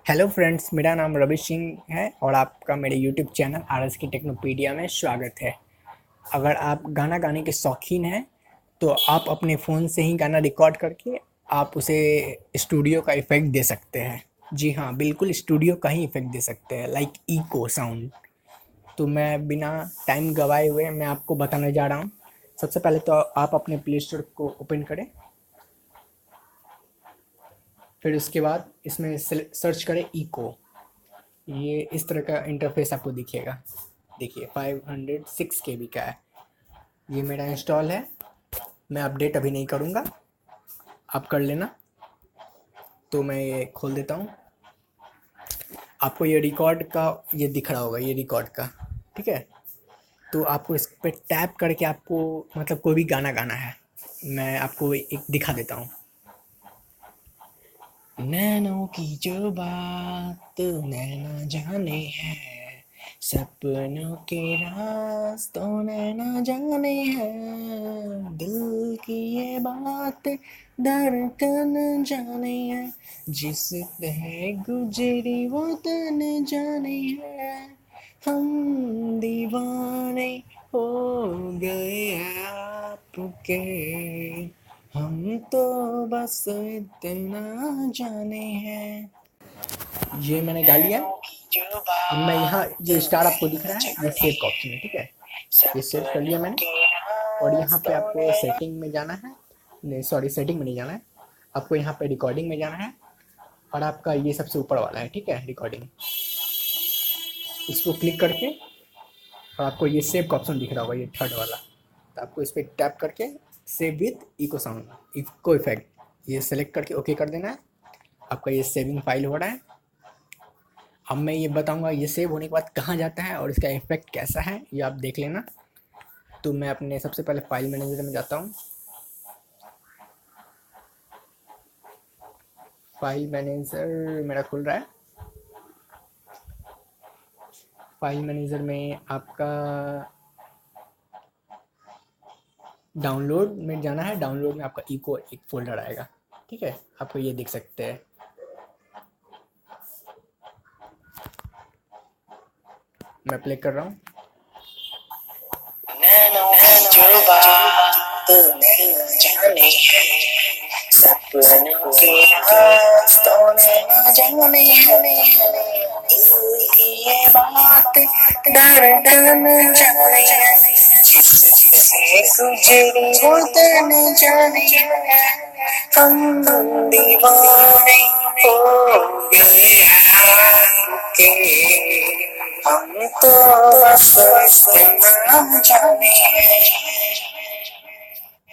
Hello friends, मेरा नाम रवि सिंह है और आपका मेरे यूट्यूब चैनल आर एस की टेक्नोपीडिया में स्वागत है। अगर आप गाना गाने के शौकीन हैं तो आप अपने फ़ोन से ही गाना रिकॉर्ड करके आप उसे स्टूडियो का इफ़ेक्ट दे सकते हैं। जी हाँ, बिल्कुल स्टूडियो का ही इफ़ेक्ट दे सकते हैं, लाइक इको साउंड। तो मैं बिना टाइम गवाए हुए मैं आपको बताने जा रहा हूँ। सबसे पहले तो आप अपने प्ले स्टोर को ओपन करें। फिर उसके बाद इसमें सर्च करें इको। ये इस तरह का इंटरफेस आपको दिखेगा। देखिए 506 KB का है। ये मेरा इंस्टॉल है। मैं अपडेट अभी नहीं करूँगा, आप कर लेना। तो मैं ये खोल देता हूँ। आपको ये रिकॉर्ड का ये दिख रहा होगा, ये रिकॉर्ड का। ठीक है, तो आपको इस पर टैप करके आपको मतलब कोई भी गाना गाना है। मैं आपको एक दिखा देता हूँ। नैनों की जो बात नैना जाने है, सपनों के रास्तों नैना जाने है, दिल की ये बात धड़कन जाने है, जिस तह गुजरी वो तन जाने है, हम दीवाने हो गए आपके, हम तो बस इतना जाने हैं। ये मैंने गा लिया। अब मैं यहाँ जो स्टार आपको दिख रहा है ये सेव का ऑप्शन है। ठीक है, ये सेव कर लिया मैंने। और यहाँ पे आपको सेटिंग में जाना है। नहीं सॉरी, सेटिंग में नहीं जाना है, आपको यहाँ पे रिकॉर्डिंग में जाना है। और आपका ये सबसे ऊपर वाला है, ठीक है, रिकॉर्डिंग। इसको क्लिक करके और आपको ये सेव का ऑप्शन दिख रहा होगा, ये थर्ड वाला। तो आपको इस पर टैप करके save with echo sound echo effect ये सेलेक्ट करके ओके कर देना है। आपका ये सेविंग फाइल हो रहा है। अब मैं ये बताऊंगा ये सेव होने के बाद कहाँ जाता है और इसका इफेक्ट कैसा है, ये आप देख लेना। तो मैं अपने सबसे पहले फाइल मैनेजर में जाता हूँ। फाइल मैनेजर मेरा खुल रहा है। फाइल मैनेजर में आपका डाउनलोड में जाना है। डाउनलोड में आपका इको एक फोल्डर आएगा। ठीक है, आपको ये देख सकते हैं। मैं प्ले कर रहा हूँ। जो बात नैना जाने है, सपनों के रास्तों नैना जाने है, दिल की ये बात धड़कन जाने है, जिससे गुजरी वो तन जाने है, हम दीवाने हो गए आपके, हम तो बस इतना जाने हैं।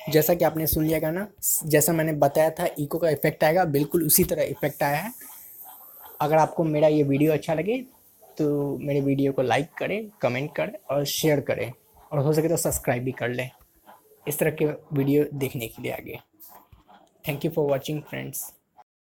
जैसा कि आपने सुन लिया गाना, जैसा मैंने बताया था इको का इफेक्ट आएगा, बिल्कुल उसी तरह इफेक्ट आया है। अगर आपको मेरा ये वीडियो अच्छा लगे तो मेरे वीडियो को लाइक करें, कमेंट करें और शेयर करें, और हो सके तो सब्सक्राइब भी कर लें इस तरह के वीडियो देखने के लिए आगे। Thank you for watching friends.